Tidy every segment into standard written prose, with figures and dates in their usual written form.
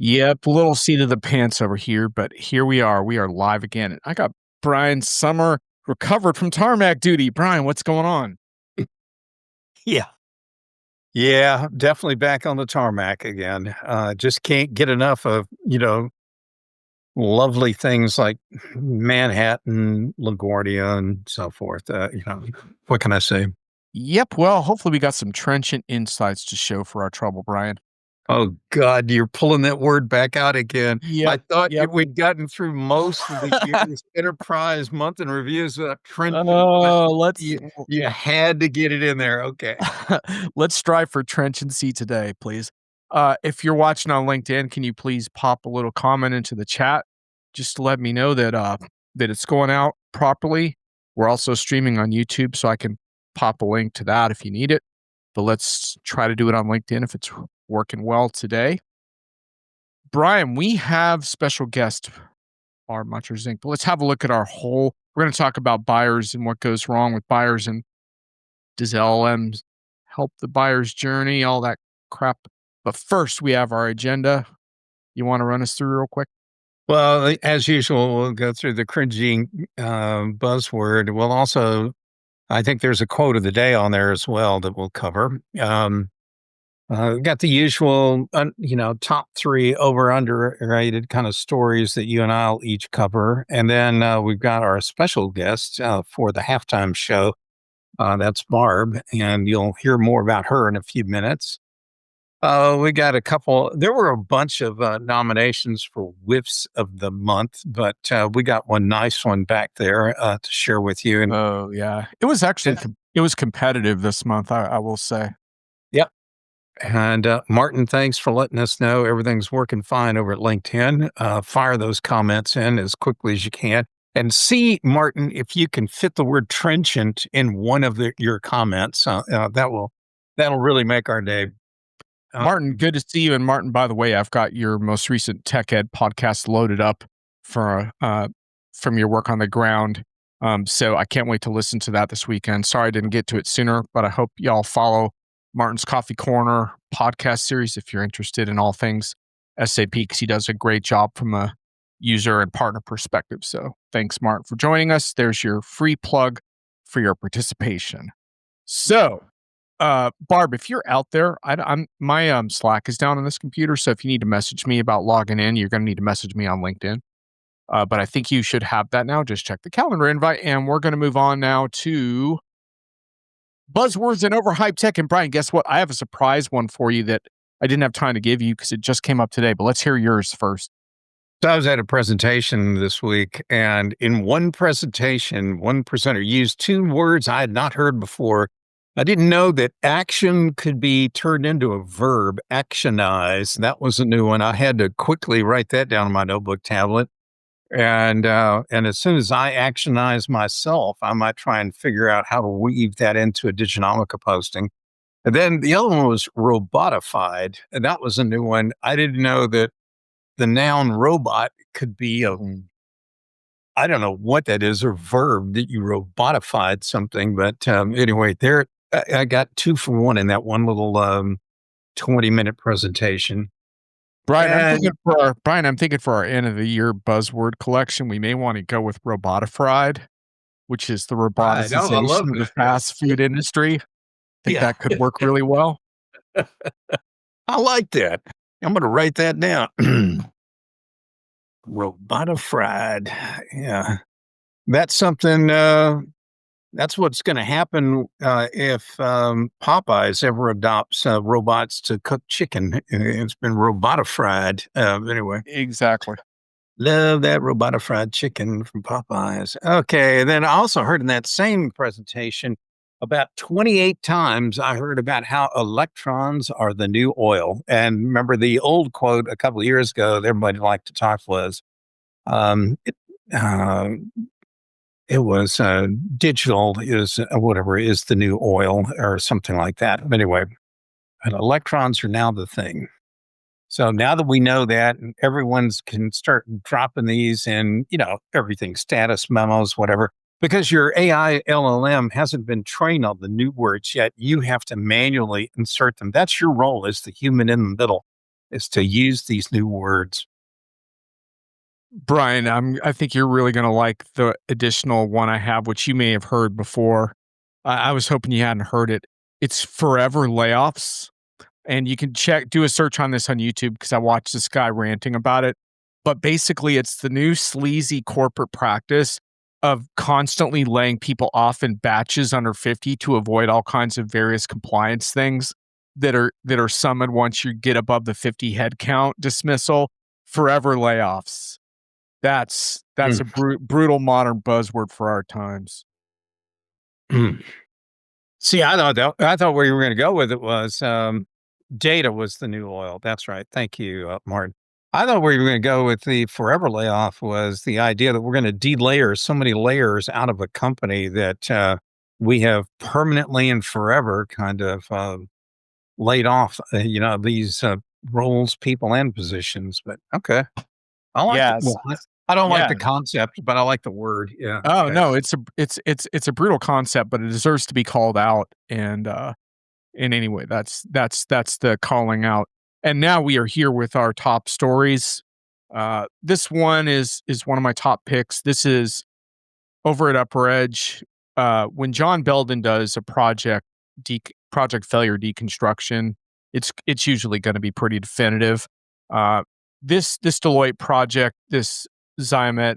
Yep, a little seat of the pants over here, but here we are. We are live again. I got Brian Summer recovered from tarmac duty. Brian, what's going on? Yeah. Yeah, definitely back on the tarmac again. Just can't get enough of, lovely things like Manhattan, LaGuardia, and so forth. What can I say? Yep, well, hopefully we got some trenchant insights to show for our trouble, Brian. Oh God, you're pulling that word back out again. I Yep, thought yep. we'd gotten through most of the year's enterprise month in reviews without trenchant, but Oh, let's you had to get it in there. Okay. let's strive for trenchancy today, please. If you're watching on LinkedIn, can you please pop a little comment into the chat just to let me know that it's going out properly? We're also streaming on YouTube, so I can pop a link to that if you need it. But let's try to do it on LinkedIn if it's working well today. Brian, we have special guest our Munchers Inc. But let's have a look at our whole. We're going to talk about buyers and what goes wrong with buyers and does LLM help the buyer's journey, all that crap. But first, we have our agenda. You want to run us through real quick? Well, as usual, we'll go through the cringy buzzword. We'll also, I think there's a quote of the day on there as well that we'll cover. Got the usual, top three over underrated kind of stories that you and I'll each cover. And then we've got our special guest for the halftime show. That's Barb, and you'll hear more about her in a few minutes. We got a couple. There were a bunch of nominations for whiffs of the month, but we got one nice one back there to share with you. And Oh yeah, it was actually it was competitive this month. I will say. yep. And Martin, thanks for letting us know everything's working fine over at LinkedIn. Fire those comments in as quickly as you can, and see, Martin, if you can fit the word trenchant in one of your comments. That'll really make our day. Martin, good to see you. And Martin, by the way, I've got your most recent Tech Ed podcast loaded up for from your work on the ground. So I can't wait to listen to that this weekend. Sorry I didn't get to it sooner, but I hope y'all follow Martin's Coffee Corner podcast series if you're interested in all things SAP, because he does a great job from a user and partner perspective. So thanks, Martin, for joining us. There's your free plug for your participation. So Barb, if you're out there, I'm my Slack is down on this computer, so if you need to message me about logging in, you're going to need to message me on LinkedIn. But I think you should have that now. Just check the calendar invite, and we're going to move on now to buzzwords and overhyped tech. And Brian, guess what? I have a surprise one for you that I didn't have time to give you because it just came up today. But let's hear yours first. So I was at a presentation this week, and in one presentation, one presenter used two words I had not heard before. I didn't know that action could be turned into a verb, actionize. That was a new one. I had to quickly write that down on my notebook tablet. And as soon as I actionize myself, I might try and figure out how to weave that into a Diginomica posting. And then the other one was robotified, and that was a new one. I didn't know that the noun robot could be I don't know what that is, or verb that you robotified something. But anyway, there I got 2 for 1 in that one little 20-minute presentation. Brian, And I'm thinking for our end of the year buzzword collection, we may want to go with robotified, which is the I love roboticization of the fast food industry. Think yeah, that could work really well. I like that. I'm going to write that down. Robotified. Yeah. That's something, that's what's going to happen if Popeyes ever adopts robots to cook chicken. It's been robotified. Anyway, Exactly. love that robotified chicken from Popeyes. Okay. Then I also heard in that same presentation about 28 times I heard about how electrons are the new oil. And remember the old quote a couple of years ago that everybody liked to talk was, um, it, uh, it was digital is whatever is the new oil or something like that. But anyway, and electrons are now the thing. So now that we know that, and everyone's can start dropping these in, everything, status memos, whatever, because your AI LLM hasn't been trained on the new words yet. You have to manually insert them. That's your role as the human in the middle. is to use these new words. Brian, I think you're really gonna like the additional one I have, which you may have heard before. I was hoping you hadn't heard it. It's forever layoffs, and you can do a search on this on YouTube because I watched this guy ranting about it. But basically, it's the new sleazy corporate practice of constantly laying people off in batches under 50 to avoid all kinds of various compliance things that are summoned once you get above the 50 head count dismissal. Forever layoffs. That's a brutal modern buzzword for our times. See, I thought where you were going to go with it was data was the new oil. That's right. Thank you, Martin. I thought where you were going to go with the forever layoff was the idea that we're going to delayer so many layers out of a company that we have permanently and forever kind of laid off, these roles, people, and positions. But okay, I like the. Yes. Well, I don't like Yeah. the concept, but I like the word. Yeah. Oh, Okay. no, it's a brutal concept, but it deserves to be called out, and, in any way, that's the calling out. And now we are here with our top stories. This one is one of my top picks. This is over at Upper Edge. When John Belden does a project failure deconstruction, it's usually gonna be pretty definitive. This Deloitte project, this Xiamet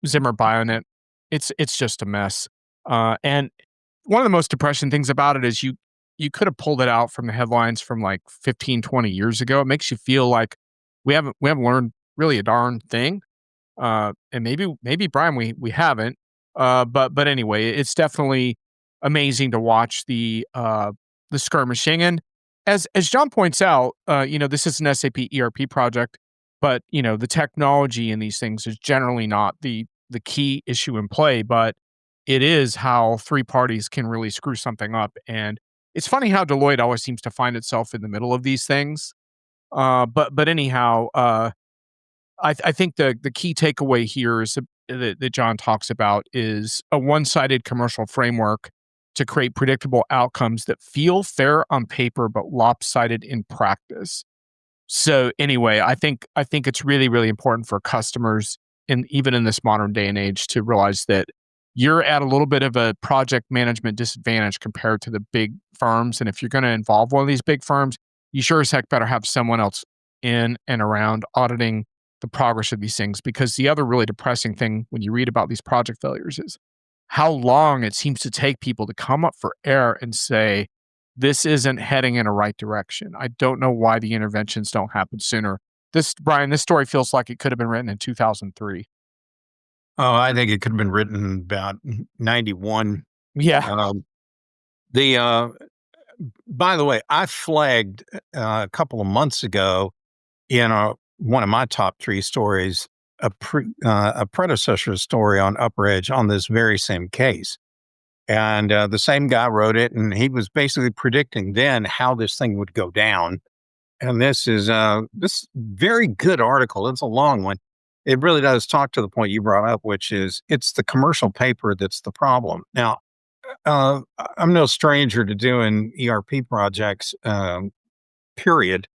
Zimmer Bionet, it's just a mess. And one of the most depressing things about it is you could have pulled it out from the headlines from like 15, 20 years ago. It makes you feel like we haven't learned really a darn thing. And maybe Brian, we haven't. But anyway, it's definitely amazing to watch the skirmishing. And as John points out, this is an SAP ERP project, but the technology in these things is generally not the key issue in play, but it is how three parties can really screw something up. And it's funny how Deloitte always seems to find itself in the middle of these things. But anyhow, I think the key takeaway here is that John talks about is a one-sided commercial framework to create predictable outcomes that feel fair on paper but lopsided in practice. So anyway, I think it's really, really important for customers and even in this modern day and age to realize that you're at a little bit of a project management disadvantage compared to the big firms. And if you're going to involve one of these big firms, you sure as heck better have someone else in and around auditing the progress of these things. Because the other really depressing thing when you read about these project failures is how long it seems to take people to come up for air and say, this isn't heading in a right direction. I don't know why the interventions don't happen sooner. This story feels like it could have been written in 2003. Oh, I think it could have been written about 91. Yeah. Um, the By the way, I flagged a couple of months ago in one of my top three stories a predecessor story on Upper Edge on this very same case. And the same guy wrote it, and he was basically predicting then how this thing would go down. And this very good article. It's a long one. It really does talk to the point you brought up, which is it's the commercial paper that's the problem. Now, I'm no stranger to doing ERP projects. Period.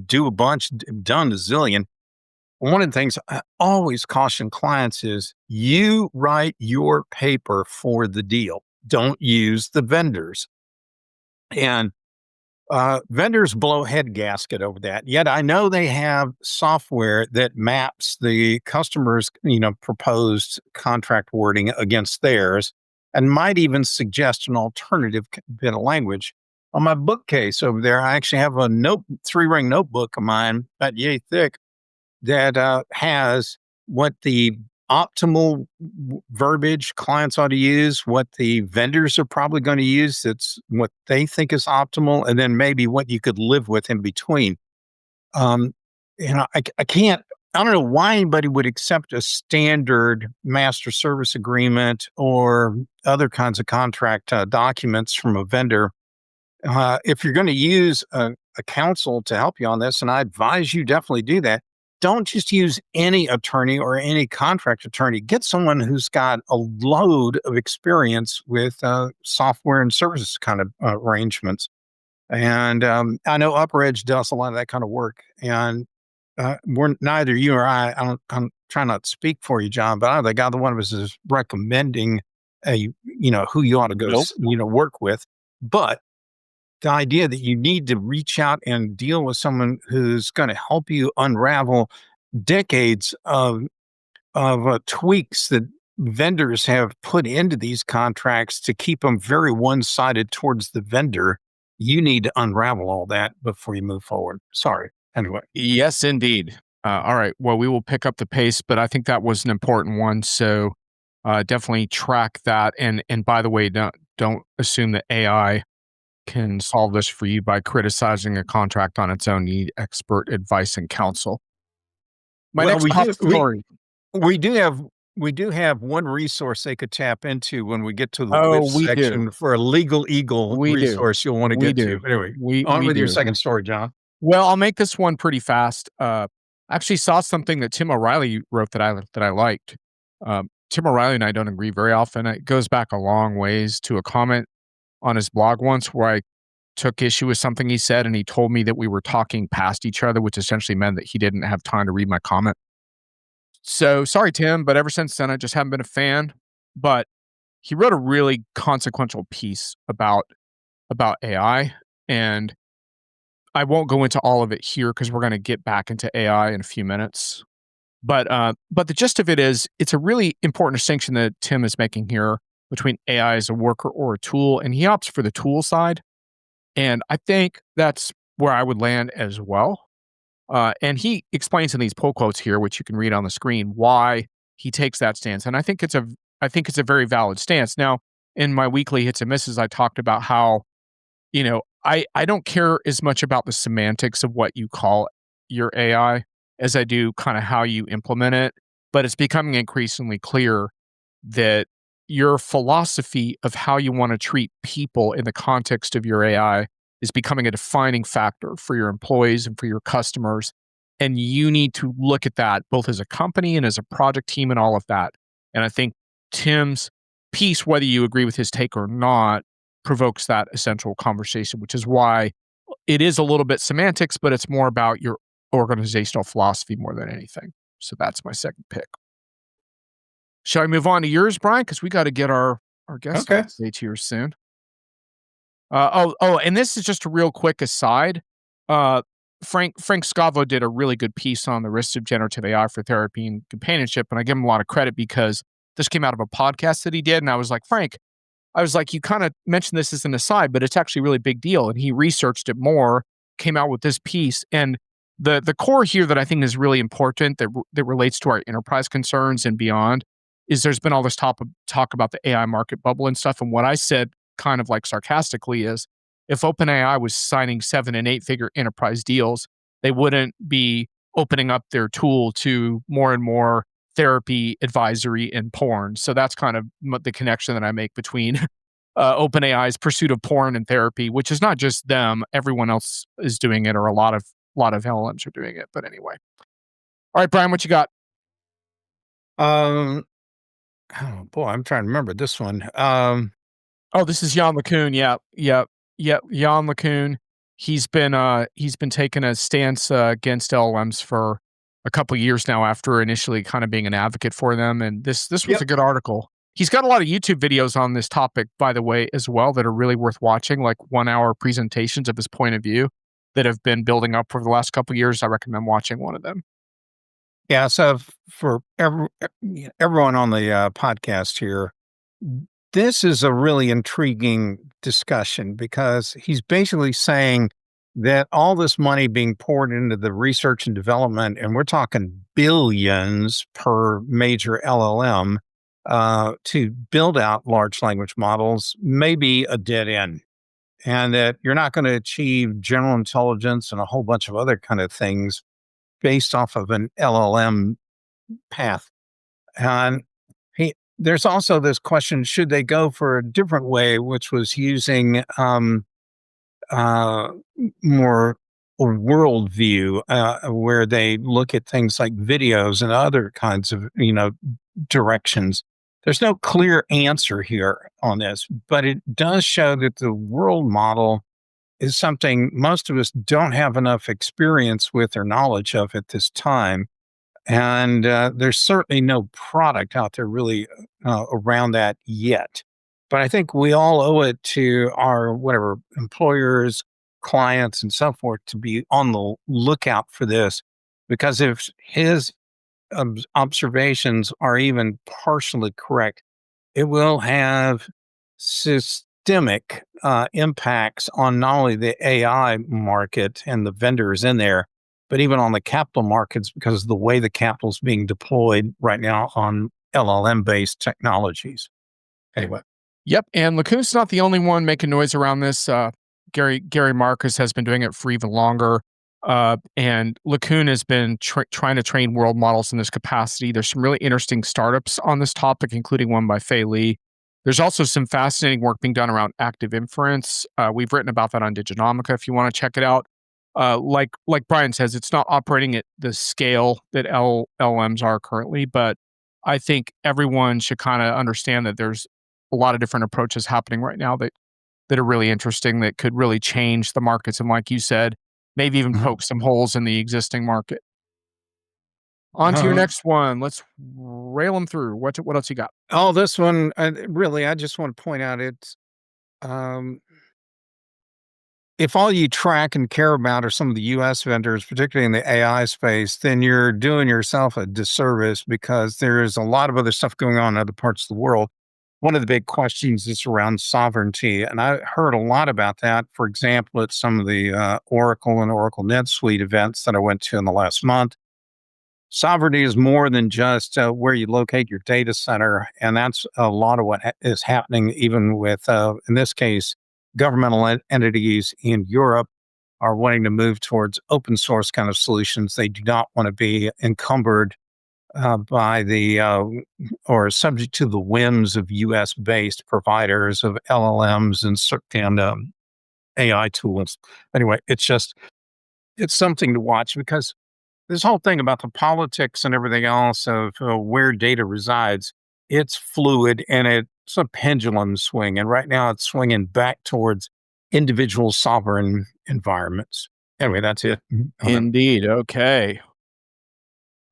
Do a bunch, done a zillion. One of the things I always caution clients is you write your paper for the deal. Don't use the vendors. And vendors blow head gasket over that. Yet I know they have software that maps the customer's, proposed contract wording against theirs and might even suggest an alternative bit of language. On my bookcase over there, I actually have a three-ring notebook of mine, about yay thick, that has what the optimal verbiage clients ought to use, what the vendors are probably going to use, that's what they think is optimal, and then maybe what you could live with in between. Um, I can't, I don't know why anybody would accept a standard master service agreement or other kinds of contract documents from a vendor. If you're going to use a counsel to help you on this, and I advise you definitely do that, don't just use any attorney or any contract attorney. Get someone who's got a load of experience with software and services kind of arrangements. And I know Upper Edge does a lot of that kind of work. And we're neither you or I'm trying not to speak for you, John, but I don't think either one of us is recommending who you ought to go, Nope. work with. But the idea that you need to reach out and deal with someone who's going to help you unravel decades of tweaks that vendors have put into these contracts to keep them very one-sided towards the vendor. You need to unravel all that before you move forward. Sorry. Anyway. Yes, indeed. All right. Well, we will pick up the pace, but I think that was an important one. So definitely track that. And by the way, don't assume that AI can solve this for you by criticizing a contract on its own. You need expert advice and counsel. My Well, next we top do story. we do have we do have one resource they could tap into when we get to the Oh, whip we do. section for a legal eagle We do. resource you'll want to We get to. do. Anyway, on We with your do. second story, John. Well, I'll make this one pretty fast. I actually saw something that Tim O'Reilly wrote that I liked. Tim O'Reilly and I don't agree very often. It goes back a long ways to a comment on his blog once where I took issue with something he said, and he told me that we were talking past each other, which essentially meant that he didn't have time to read my comment. So sorry, Tim, but ever since then, I just haven't been a fan. But he wrote a really consequential piece about AI, and I won't go into all of it here because we're going to get back into AI in a few minutes. But the gist of it is, it's a really important distinction that Tim is making here between AI as a worker or a tool, and he opts for the tool side. And I think that's where I would land as well. And he explains in these pull quotes here, which you can read on the screen, why he takes that stance. And I think it's a very valid stance. Now, in my weekly hits and misses, I talked about how, I don't care as much about the semantics of what you call your AI as I do kind of how you implement it. But it's becoming increasingly clear that your philosophy of how you want to treat people in the context of your AI is becoming a defining factor for your employees and for your customers. And you need to look at that both as a company and as a project team and all of that. And I think Tim's piece, whether you agree with his take or not, provokes that essential conversation, which is why it is a little bit semantics, but it's more about your organizational philosophy more than anything. So that's my second pick. Shall I move on to yours, Brian? Because we got to get our guest Okay. on stage here soon. And this is just a real quick aside. Uh, Frank Scavo did a really good piece on the risks of generative AI for therapy and companionship, and I give him a lot of credit because this came out of a podcast that he did, and I was like, Frank, you kind of mentioned this as an aside, but it's actually a really big deal. And he researched it more, came out with this piece, and the core here that I think is really important that relates to our enterprise concerns and beyond is there's been all this talk about the AI market bubble and stuff. And what I said, kind of like sarcastically, is if OpenAI was signing 7 and 8 figure enterprise deals, they wouldn't be opening up their tool to more and more therapy, advisory, and porn. So that's kind of the connection that I make between OpenAI's pursuit of porn and therapy, which is not just them; everyone else is doing it, or a lot of LLMs are doing it. But anyway, all right, Brian, what you got? Um, oh boy, I'm trying to remember this one. Oh, this is Jan LeCun. Yeah. Jan LeCun. He's been taking a stance against LLMs for a couple years now after initially kind of being an advocate for them. And this was Yep. a good article. He's got a lot of YouTube videos on this topic, by the way, as well, that are really worth watching, like 1 hour presentations of his point of view that have been building up for the last couple years. I recommend watching one of them. Yeah. So for everyone on the podcast here, this is a really intriguing discussion because he's basically saying that all this money being poured into the research and development, and we're talking billions per major LLM to build out large language models, may be a dead end, and that you're not going to achieve general intelligence and a whole bunch of other kind of things based off of an LLM path. And there's also this question: should they go for a different way, which was using uh, more a worldview, where they look at things like videos and other kinds of directions? There's no clear answer here on this, but it does show that the world model is something most of us don't have enough experience with or knowledge of at this time. And there's certainly no product out there really around that yet. But I think we all owe it to our whatever employers, clients, and so forth to be on the lookout for this. Because if his observations are even partially correct, it will have systemic impacts on not only the AI market and the vendors in there, but even on the capital markets because of the way the capital is being deployed right now on LLM based technologies. Anyway. Yep, and Lacoon's not the only one making noise around this. Gary Marcus has been doing it for even longer, and Lacoon has been trying to train world models in this capacity. There's some really interesting startups on this topic, including one by Fei Li. There's also some fascinating work being done around active inference. We've written about that on Diginomica if you want to check it out. Like Brian says, it's not operating at the scale that LLMs are currently, but I think everyone should kind of understand that there's a lot of different approaches happening right now that are really interesting that could really change the markets. And like you said, maybe even Mhm. poke some holes in the existing market. On to your Uh, next one. Let's rail them through. What else you got? oh, this one, really, I just want to point out it's um, if all you track and care about are some of the US vendors, particularly in the AI space, then you're doing yourself a disservice because there is a lot of other stuff going on in other parts of the world. One of the big questions is around sovereignty. And I heard a lot about that, for example, at some of the Oracle and Oracle NetSuite events that I went to in the last month. Sovereignty is more than just where you locate your data center. And that's a lot of what is happening, even with, in this case, governmental entities in Europe are wanting to move towards open source kind of solutions. They do not want to be encumbered by the or subject to the whims of US based providers of LLMs and AI tools. Anyway, it's something to watch because this whole thing about the politics and everything else of where data resides, it's fluid and it's a pendulum swing. And right now it's swinging back towards individual sovereign environments. Anyway, that's it. On that. Indeed. Okay.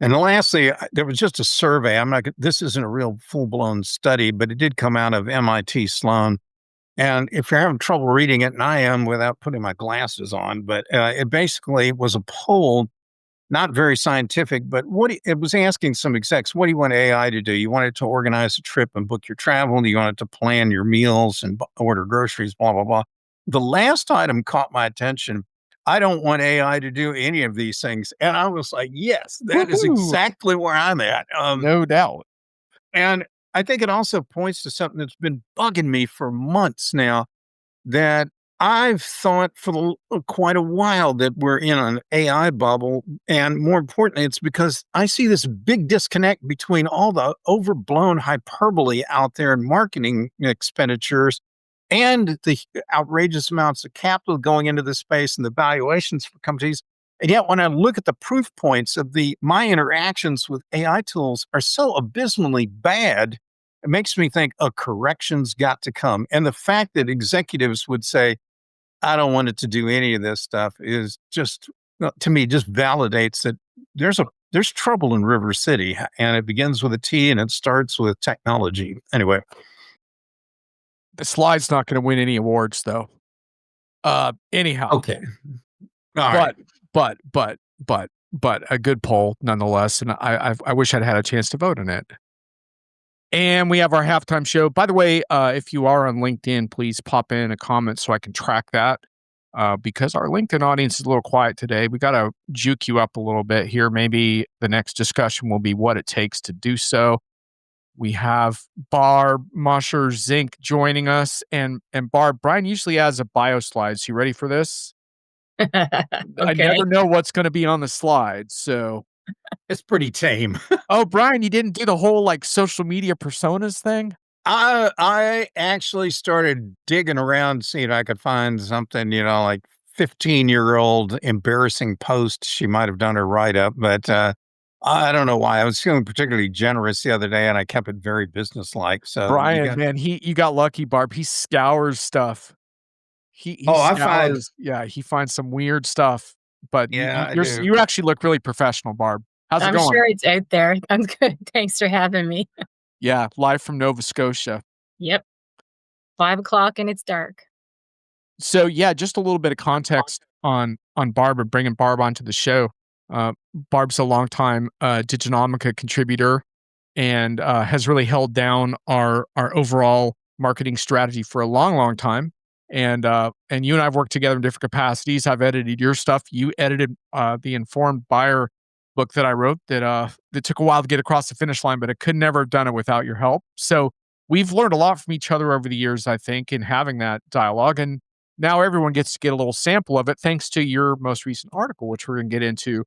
And lastly, there was just a survey. This isn't a real full blown study, but it did come out of MIT Sloan. And if you're having trouble reading it, and I am without putting my glasses on, but it basically was a poll, not very scientific, but it was asking some execs, what do you want AI to do? You want it to organize a trip and book your travel? Do you want it to plan your meals and order groceries, blah, blah, blah. The last item caught my attention. I don't want AI to do any of these things. And I was like, yes, that is Woohoo! exactly where I'm at. No doubt. And I think it also points to something that's been bugging me for months now that I've thought for quite a while that we're in an AI bubble. And more importantly, it's because I see this big disconnect between all the overblown hyperbole out there in marketing expenditures and the outrageous amounts of capital going into this space and the valuations for companies. And yet, when I look at the proof points of my interactions with AI tools are so abysmally bad, it makes me think a correction's got to come. And the fact that executives would say, I don't want it to do any of this stuff is just, to me, just validates that there's trouble in River City, and it begins with a T and it starts with technology. Anyway, The slide's not going to win any awards, though. Anyhow, okay, all right, but but a good poll nonetheless, and I wish I'd had a chance to vote on it. And we have our halftime show. By the way, if you are on LinkedIn, please pop in a comment so I can track that. Because our LinkedIn audience is a little quiet today. We got to juke you up a little bit here. Maybe the next discussion will be what it takes to do so. We have Barb Mosher Zink joining us, and Barb, Brian usually has a bio slide. So you ready for this? I Okay. never know what's going to be on the slide. So, it's pretty tame. oh, Brian, you didn't do the whole like social media personas thing. I actually started digging around, seeing if I could find something, like 15-year-old embarrassing post she might have done her write up, but I don't know why. I was feeling particularly generous the other day, and I kept it very businesslike. So you Brian, got man, you got lucky, Barb. He scours stuff. Oh, He's I find scours, yeah, he finds some weird stuff, but yeah, I do. you actually look really professional, Barb. How's it I'm going? sure it's out there. I'm good. Thanks for having me. Yeah, live from Nova Scotia. Yep. 5 o'clock and it's dark. So, yeah, just a little bit of context on Barb and bringing Barb onto the show. Barb's a longtime, Diginomica contributor and, has really held down our overall marketing strategy for a long, long time. And you and I have worked together in different capacities. I've edited your stuff. You edited, the Informed Buyer book that I wrote that took a while to get across the finish line, but I could never have done it without your help. So, we've learned a lot from each other over the years, I think, in having that dialogue, and now everyone gets to get a little sample of it thanks to your most recent article, which we're gonna get into,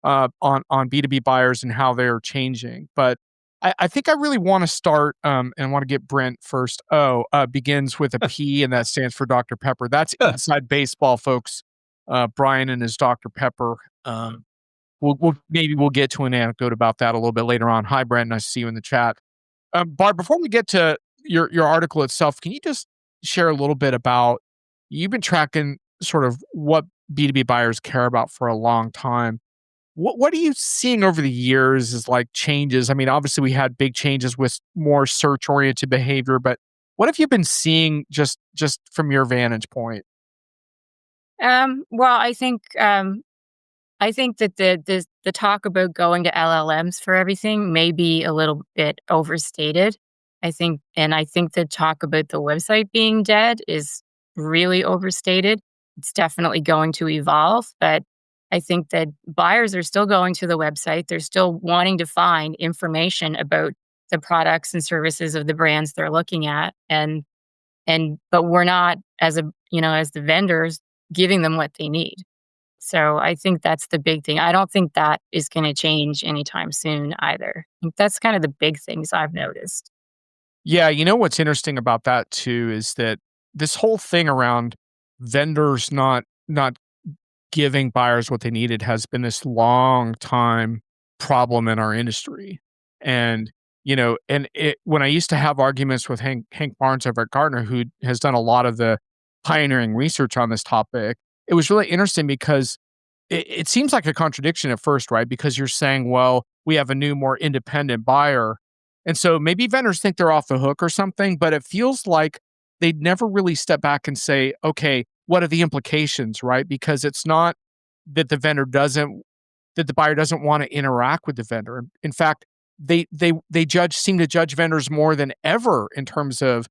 on B2B buyers and how they're changing. But I think I really wanna start, and I wanna get Brent first. Oh, begins with a P, and that stands for Dr. Pepper. That's inside baseball, folks. Brian and his Dr. Pepper. We'll get to an anecdote about that a little bit later on. Hi, Brent. Nice to see you in the chat. Barb, before we get to your article itself, can you just share a little bit about you've been tracking sort of what B2B buyers care about for a long time. What are you seeing over the years as like changes? I mean, obviously we had big changes with more search oriented behavior, but what have you been seeing just from your vantage point? Well, I think that the talk about going to LLMs for everything may be a little bit overstated. I think the talk about the website being dead is really overstated. It's definitely going to evolve, but I think that buyers are still going to the website. They're still wanting to find information about the products and services of the brands they're looking at, and but we're not as as the vendors giving them what they need. So I think that's the big thing. I don't think that is going to change anytime soon either. I think that's kind of the big things I've noticed. Yeah, you know what's interesting about that too is that this whole thing around vendors not giving buyers what they needed has been this long time problem in our industry. And, when I used to have arguments with Hank Barnes over at Gartner, who has done a lot of the pioneering research on this topic, it was really interesting because it seems like a contradiction at first, right? Because you're saying, well, we have a new, more independent buyer. And so maybe vendors think they're off the hook or something, but it feels like they'd never really step back and say, okay, what are the implications, right? Because it's not that that the buyer doesn't want to interact with the vendor. In fact, they seem to judge vendors more than ever in terms of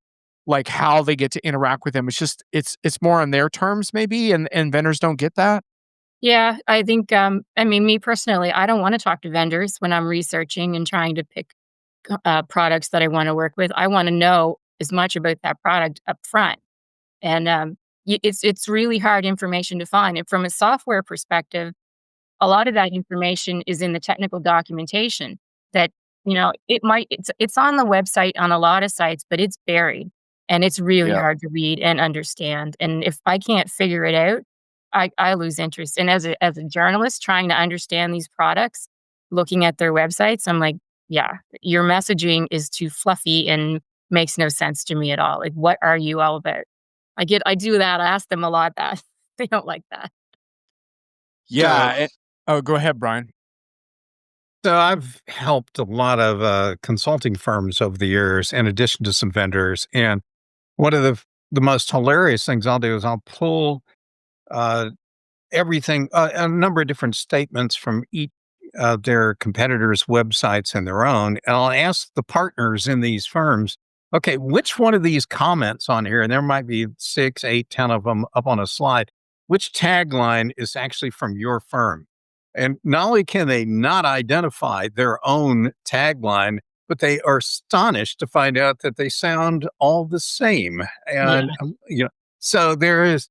like how they get to interact with them. It's just it's more on their terms maybe, and vendors don't get that. Yeah, I think, I mean, me personally, I don't want to talk to vendors when I'm researching and trying to pick products that I want to work with. I want to know as much about that product up front. And it's really hard information to find. And from a software perspective, a lot of that information is in the technical documentation that, it's on the website on a lot of sites, but it's buried and it's really Yeah. hard to read and understand. And if I can't figure it out, I lose interest. And as a journalist trying to understand these products, looking at their websites, I'm like, yeah, your messaging is too fluffy and makes no sense to me at all. Like, what are you all about? I do that. I ask them a lot that they don't like that. Yeah. so Oh, go ahead, Brian. so I've helped a lot of consulting firms over the years, in addition to some vendors. And one of the most hilarious things I'll do is I'll pull uh, everything, a number of different statements from each of their competitors' websites and their own, and I'll ask the partners in these firms, okay, which one of these comments on here, and there might be 6, 8, 10 of them up on a slide, which tagline is actually from your firm? And not only can they not identify their own tagline, but they are astonished to find out that they sound all the same. Yeah. And so there is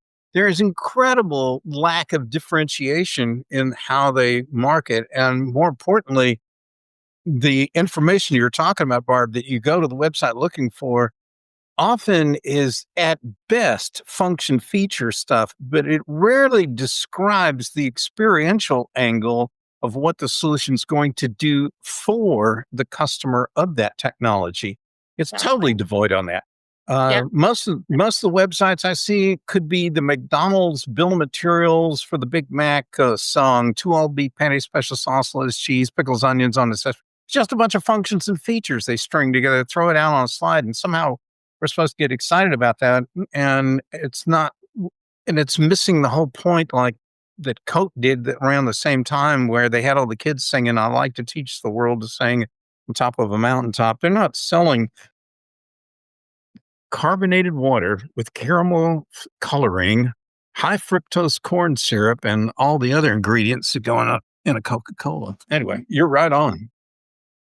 incredible lack of differentiation in how they market, and more importantly, the information you're talking about, Barb, that you go to the website looking for often is at best function feature stuff, but it rarely describes the experiential angle of what the solution is going to do for the customer of that technology. It's totally Exactly. devoid on that. Yep. Most of the websites I see could be the McDonald's bill of materials for the Big Mac song, 2 all beef patties, special sauce, lettuce, cheese, pickles, onions on the side. Just a bunch of functions and features they string together, throw it out on a slide, and somehow we're supposed to get excited about that. And it's not, and it's missing the whole point, like that Coke did around the same time, where they had all the kids singing, "I like to teach the world to sing on top of a mountaintop." They're not selling carbonated water with caramel coloring, high fructose corn syrup, and all the other ingredients that go in a Coca-Cola. Anyway, you're right on.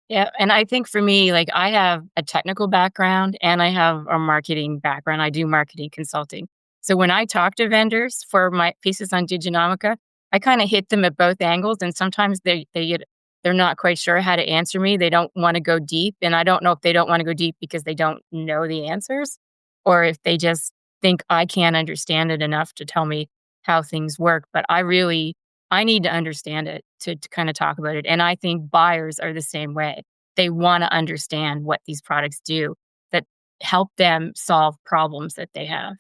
Yeah, and I think for me, like, I have a technical background and I have a marketing background. I do marketing consulting. So when I talk to vendors for my pieces on Diginomica, I kinda hit them at both angles, and sometimes they're not quite sure how to answer me. They don't wanna go deep, and I don't know if they don't wanna go deep because they don't know the answers, or if they just think I can't understand it enough to tell me how things work. But I need to understand it to kinda talk about it, and I think buyers are the same way. They wanna understand what these products do that help them solve problems that they have.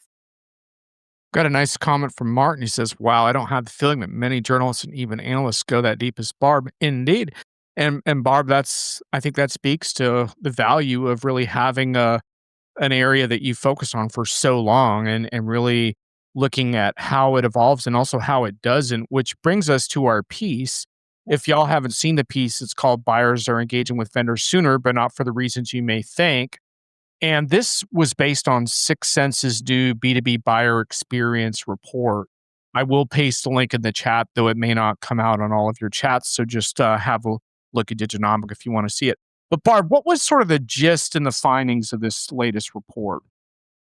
Got a nice comment from Martin. He says, "Wow, I don't have the feeling that many journalists and even analysts go that deep as Barb." Indeed, and Barb, I think that speaks to the value of really having a an area that you focus on for so long, and really looking at how it evolves and also how it doesn't. Which brings us to our piece. If y'all haven't seen the piece, it's called "Buyers Are Engaging with Vendors Sooner, but Not for the Reasons You May Think." And this was based on Six Senses' new B2B buyer experience report. I will paste the link in the chat, though it may not come out on all of your chats. So just have a look at Diginomic if you want to see it. But Barb, what was sort of the gist and the findings of this latest report?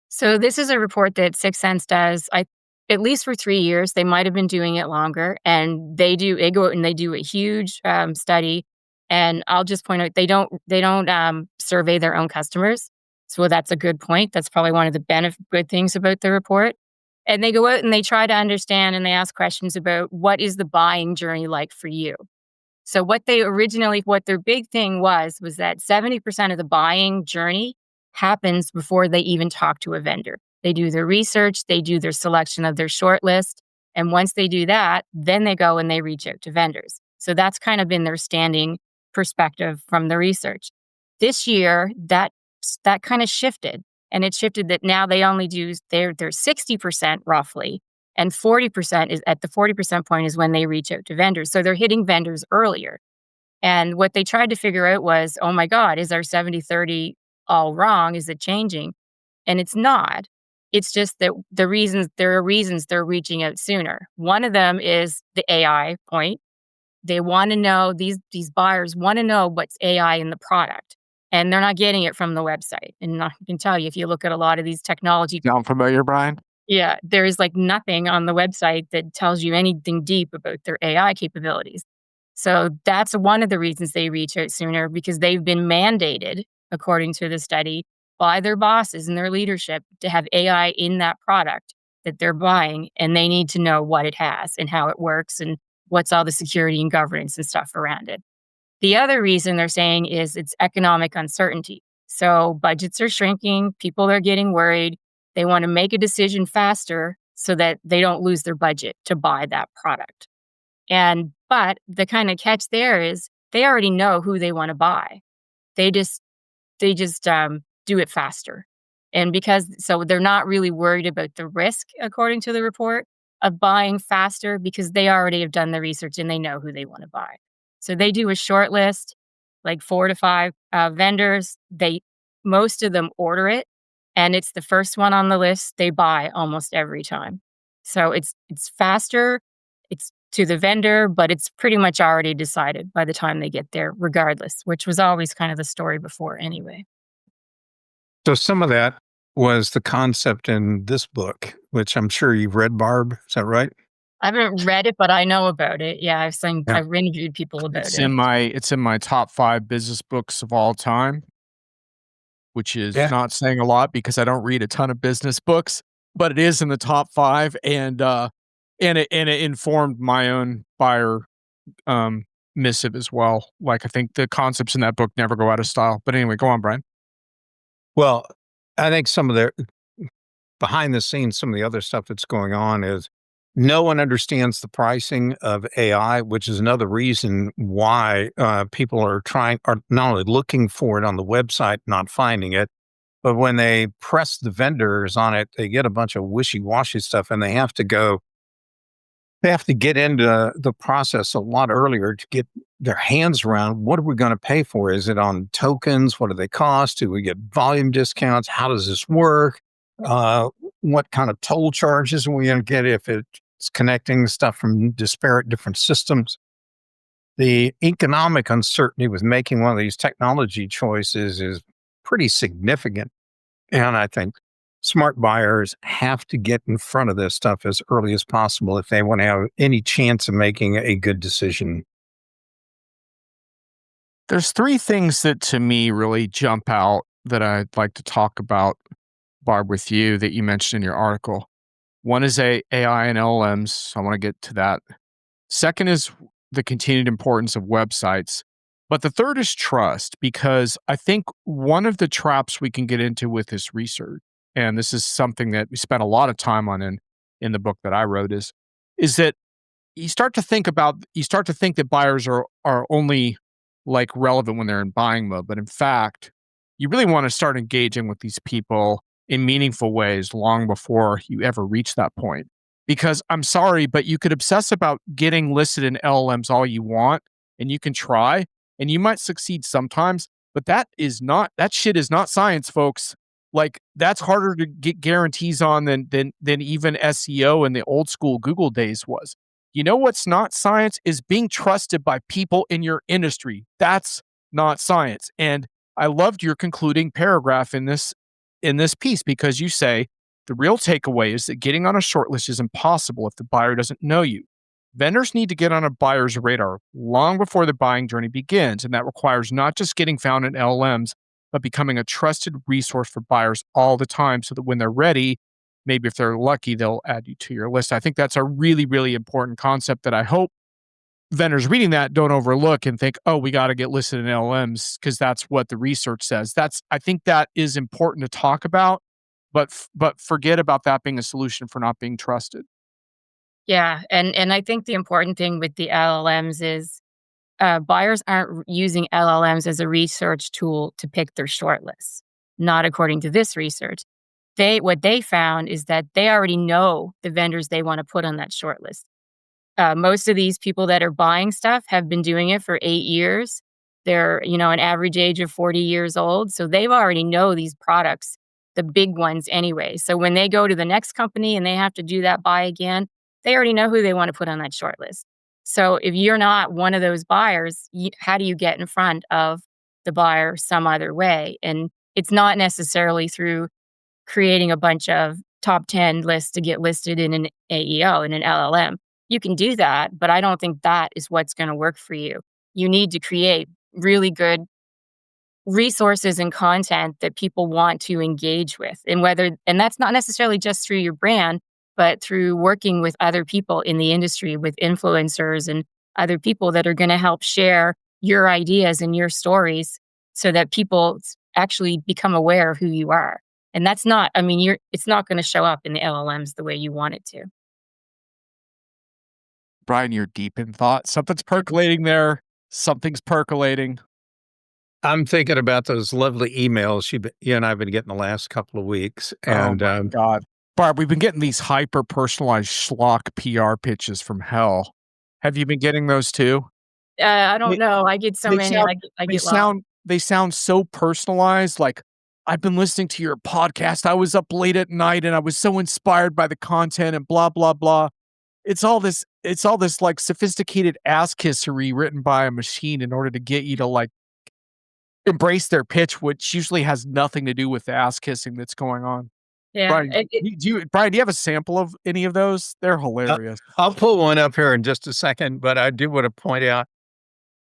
So this is a report that Sixth Sense does, at least for 3 years. They might have been doing it longer, and they go out and they do a huge, study, and I'll just point out they don't survey their own customers, so that's a good point. That's probably one of the good things about the report, and they go out and they try to understand, and they ask questions about what is the buying journey like for you? So what their big thing was that 70% of the buying journey happens before they even talk to a vendor. They do their research, they do their selection of their short list, and once they do that, then they go and they reach out to vendors. So that's kind of been their standing perspective from the research. This year, that kind of shifted, and it shifted that now they only do they're 60% roughly, and 40% is at the 40% point is when they reach out to vendors. So they're hitting vendors earlier. And what they tried to figure out was, oh my God, is our 70/30 all wrong? Is it changing? And it's not. It's just that there are reasons they're reaching out sooner. One of them is the AI point. They want to know, these buyers want to know what's AI in the product. And they're not getting it from the website. And I can tell you, if you look at a lot of these technology, Sound familiar, Brian? yeah, there is like nothing on the website that tells you anything deep about their AI capabilities. So that's one of the reasons they reach out sooner, because they've been mandated, according to the study, by their bosses and their leadership to have AI in that product that they're buying. And they need to know what it has and how it works and what's all the security and governance and stuff around it. The other reason they're saying is it's economic uncertainty. So budgets are shrinking, people are getting worried. They want to make a decision faster so that they don't lose their budget to buy that product. But the kind of catch there is they already know who they want to buy. They just do it faster. And so they're not really worried about the risk, according to the report, of buying faster, because they already have done the research and they know who they want to buy. So they do a short list, like 4 to 5 vendors. Most of them order it, and it's the first one on the list they buy almost every time. So it's faster, it's to the vendor, but it's pretty much already decided by the time they get there, regardless, which was always kind of the story before anyway. So some of that was the concept in this book, which I'm sure you've read, Barb. Is that right? I haven't read it, but I know about it. Yeah, Yeah. I've interviewed people about It's it. in my top 5 business books of all time, which is Yeah. not saying a lot because I don't read a ton of business books, but it is in the top 5, and it informed my own buyer um, missive as well. Like, I think the concepts in that book never go out of style. But anyway, go on, Brian. Well, I think some of the behind the scenes, some of the other stuff that's going on is no one understands the pricing of AI, which is another reason why people are not only looking for it on the website, not finding it, but when they press the vendors on it, they get a bunch of wishy-washy stuff, and they have to get into the process a lot earlier to get their hands around what are we going to pay for? Is it on tokens? What do they cost? Do we get volume discounts? How does this work? Uh, what kind of toll charges are we going to get if it's connecting stuff from disparate different systems? The economic uncertainty with making one of these technology choices is pretty significant. And I think smart buyers have to get in front of this stuff as early as possible if they want to have any chance of making a good decision. There's three things that to me really jump out that I'd like to talk about, Barb, with you that you mentioned in your article. One is AI and LLMs. So I want to get to that. Second is the continued importance of websites. But the third is trust, because I think one of the traps we can get into with this research, and this is something that we spent a lot of time on in the book that I wrote, is that you start to think that buyers are only like relevant when they're in buying mode, but in fact, you really want to start engaging with these people in meaningful ways long before you ever reach that point. Because I'm sorry, but you could obsess about getting listed in LLMs all you want, and you can try, and you might succeed sometimes, but that shit is not science, folks. Like, that's harder to get guarantees on than even SEO in the old school Google days was. You know what's not science is being trusted by people in your industry. That's not science. And I loved your concluding paragraph in this piece, because you say the real takeaway is that getting on a shortlist is impossible if the buyer doesn't know you. Vendors need to get on a buyer's radar long before the buying journey begins, and that requires not just getting found in LLMs, but becoming a trusted resource for buyers all the time so that when they're ready, maybe if they're lucky, they'll add you to your list. I think that's a really, really important concept that I hope vendors reading that don't overlook and think, oh, we got to get listed in LLMs because that's what the research says. I think that is important to talk about, but forget about that being a solution for not being trusted. Yeah, and I think the important thing with the LLMs is buyers aren't using LLMs as a research tool to pick their shortlist. Not according to this research. What they found is that they already know the vendors they want to put on that shortlist. Most of these people that are buying stuff have been doing it for 8 years. They're, an average age of 40 years old. So they already know these products, the big ones anyway. So when they go to the next company and they have to do that buy again, they already know who they want to put on that short list. So if you're not one of those buyers, how do you get in front of the buyer some other way? And it's not necessarily through creating a bunch of top 10 lists to get listed in an AEO, in an LLM. You can do that, but I don't think that is what's going to work for you. You need to create really good resources and content that people want to engage with. And that's not necessarily just through your brand, but through working with other people in the industry, with influencers and other people that are going to help share your ideas and your stories so that people actually become aware of who you are. And that's not, I mean, it's not going to show up in the LLMs the way you want it to. Brian, you're deep in thought. Something's percolating there. Something's percolating. I'm thinking about those lovely emails you and I have been getting the last couple of weeks. Oh And my God. Barb, we've been getting these hyper personalized schlock PR pitches from hell. Have you been getting those too? I don't They, know. I get so they many. sound I they get lost. sound so personalized. Like, I've been listening to your podcast. I was up late at night and I was so inspired by the content and blah blah blah. It's all this like sophisticated ass kissery written by a machine in order to get you to like embrace their pitch, which usually has nothing to do with the ass kissing that's going on. Yeah. Brian, Brian, do you have a sample of any of those? They're uh, hilarious. I'll pull one up here in just a second, but I do want to point out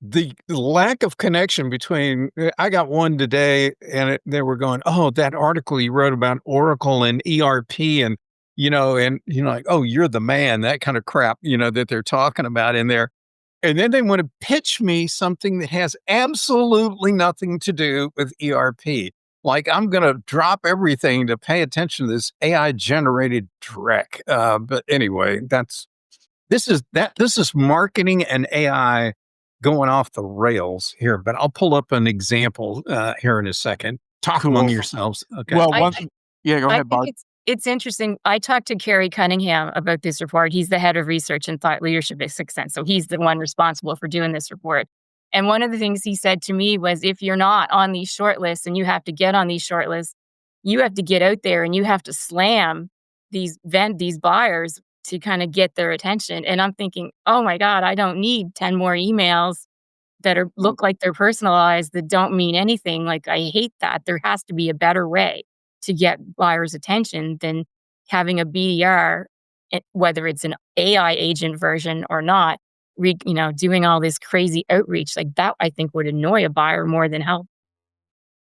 the lack of connection between I got one today and they were going, "Oh, that article you wrote about Oracle and ERP and like, oh, you're the man," that kind of crap, that they're talking about in there. And then they want to pitch me something that has absolutely nothing to do with ERP. Like I'm going to drop everything to pay attention to this AI generated dreck. But anyway, this is marketing and AI going off the rails here. But I'll pull up an example here in a second. Talk among Cool. yourselves. Okay. Well, I yeah, go I ahead, think Bart. it's interesting. I talked to Kerry Cunningham about this report. He's the head of research and thought leadership at Success. So he's the one responsible for doing this report. And one of the things he said to me was, if you're not on these shortlists and you have to get on these shortlists, you have to get out there and you have to slam these buyers to kind of get their attention. And I'm thinking, oh my God, I don't need 10 more emails that look like they're personalized that don't mean anything. Like, I hate that. There has to be a better way to get buyers' attention than having a BDR, whether it's an AI agent version or not, doing all this crazy outreach like that. I think would annoy a buyer more than help.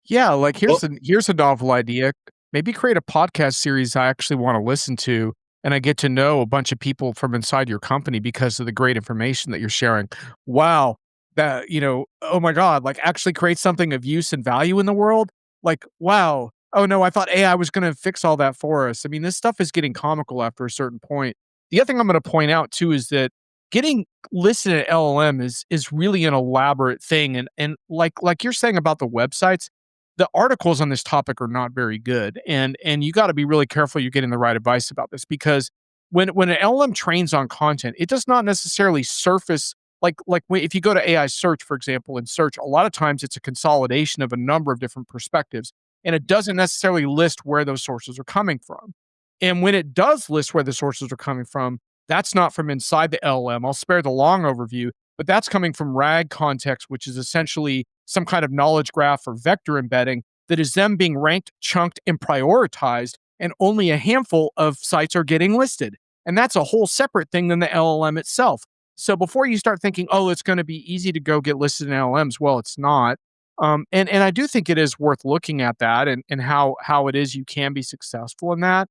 Yeah, like Well, here's a novel idea. Maybe create a podcast series I actually want to listen to, and I get to know a bunch of people from inside your company because of the great information that you're sharing. Wow, oh my God, like actually create something of use and value in the world. Like, wow. Oh no, I thought AI was going to fix all that for us. I mean, this stuff is getting comical after a certain point. The other thing I'm going to point out too is that getting listed at LLM is really an elaborate thing, and like you're saying about the websites, the articles on this topic are not very good, and you got to be really careful you're getting the right advice about this, because when an LM trains on content, it does not necessarily surface if you go to AI search, for example, and search, a lot of times it's a consolidation of a number of different perspectives, and it doesn't necessarily list where those sources are coming from. And when it does list where the sources are coming from, that's not from inside the LLM. I'll spare the long overview, but that's coming from RAG context, which is essentially some kind of knowledge graph or vector embedding that is them being ranked, chunked, and prioritized, and only a handful of sites are getting listed. And that's a whole separate thing than the LLM itself. So before you start thinking, oh, it's going to be easy to go get listed in LLMs, well, it's not. And I do think it is worth looking at that, and how it is you can be successful in that.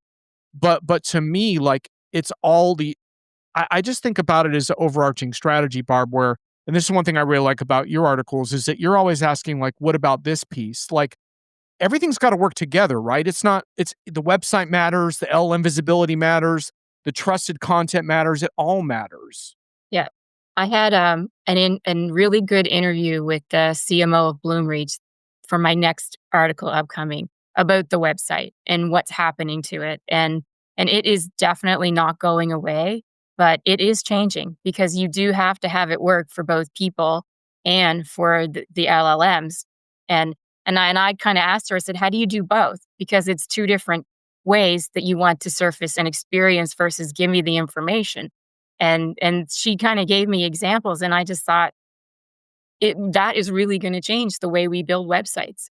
But to me, like, it's all I just think about it as an overarching strategy, Barb, where, and this is one thing I really like about your articles, is that you're always asking, like, what about this piece? Like, everything's got to work together, right? It's the website matters, the LM visibility matters, the trusted content matters, it all matters. Yeah. I had an really good interview with the CMO of Bloomreach for my next article upcoming about the website and what's happening to it. And it is definitely not going away, but it is changing because you do have to have it work for both people and for the LLMs. And I kind of asked her, I said, how do you do both? Because it's two different ways that you want to surface an experience versus give me the information. And she kind of gave me examples, and I just thought that is really going to change the way we build websites.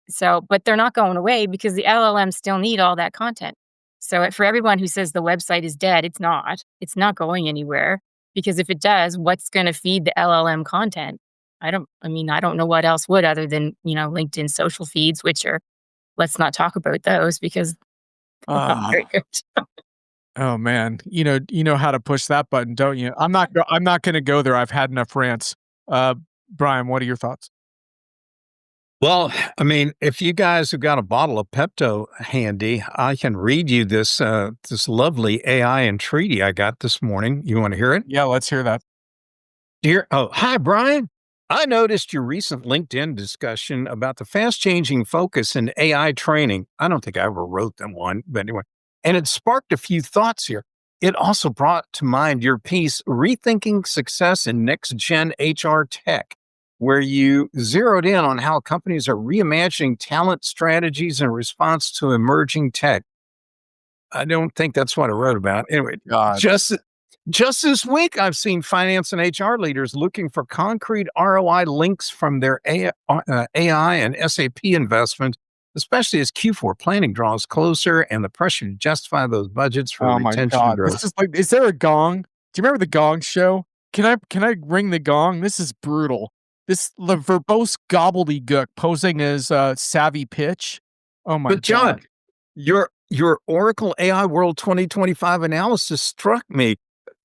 So, but they're not going away because the LLMs still need all that content. So for everyone who says the website is dead, it's not. It's not going anywhere, because if it does, what's going to feed the LLM content? I don't know what else would, other than, LinkedIn social feeds, which are, let's not talk about those because they're not Ah, very good. oh man, you know how to push that button, don't you? I'm not going to go there. I've had enough rants. Uh, Brian, what are your thoughts? Well, I mean, if you guys have got a bottle of Pepto handy, I can read you this lovely AI entreaty I got this morning. You want to hear it? Yeah, let's hear that. Hi, Brian. I noticed your recent LinkedIn discussion about the fast changing focus in AI training. I don't think I ever wrote them one, but anyway, and it sparked a few thoughts here. It also brought to mind your piece, Rethinking Success in Next Gen HR Tech, where you zeroed in on how companies are reimagining talent strategies in response to emerging tech. I don't think that's what I wrote about. Anyway, God. just this week, I've seen finance and HR leaders looking for concrete ROI links from their AI and SAP investment, especially as Q4 planning draws closer and the pressure to justify those budgets for Oh my retention God. growth. This is like, is there a gong? Do you remember the Gong Show? Can I ring the gong? This is brutal. This the verbose gobbledygook posing as savvy pitch. Oh my But John, God. your Oracle AI World 2025 analysis struck me,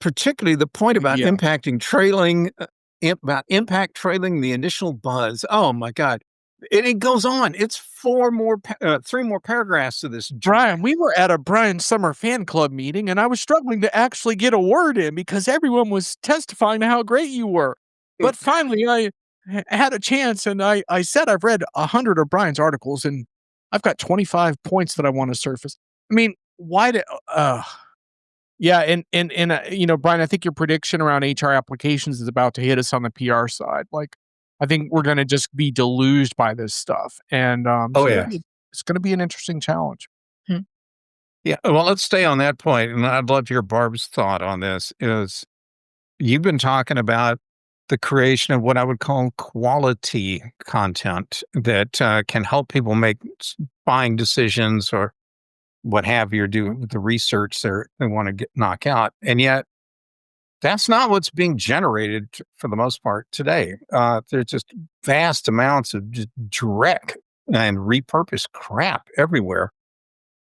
particularly the point about Yeah. impact trailing the initial buzz. Oh my God. And it goes on. It's three more paragraphs to this. Brian, we were at a Brian Summer fan club meeting, and I was struggling to actually get a word in because everyone was testifying to how great you were. But finally, I had a chance, and I said I've read 100 of Brian's articles, and I've got 25 points that I want to surface. I mean, why did? Yeah, and Brian, I think your prediction around HR applications is about to hit us on the PR side. Like, I think we're gonna just be deluged by this stuff, and Oh yeah. it's gonna be an interesting challenge. Hmm. Yeah. Well, let's stay on that point, and I'd love to hear Barb's thought on this. Is you've been talking about the creation of what I would call quality content that can help people make buying decisions or what have you, or do the research they want to knock out, and yet that's not what's being generated for the most part today. There's just vast amounts of just dreck and repurposed crap everywhere.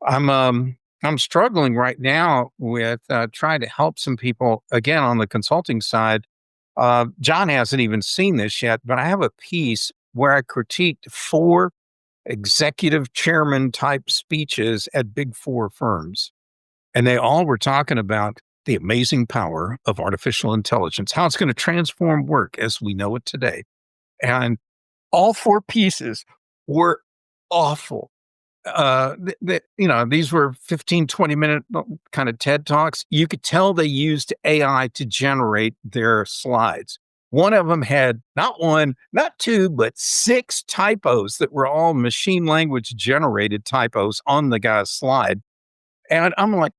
I'm struggling right now with trying to help some people again on the consulting side. John hasn't even seen this yet, but I have a piece where I critiqued 4 executive chairman type speeches at big 4 firms. And they all were talking about the amazing power of artificial intelligence, how it's going to transform work as we know it today. And all 4 pieces were awful. These were 15, 20-minute kind of TED Talks. You could tell they used AI to generate their slides. One of them had not 1, not 2, but 6 typos that were all machine language generated typos on the guy's slide. And I'm like,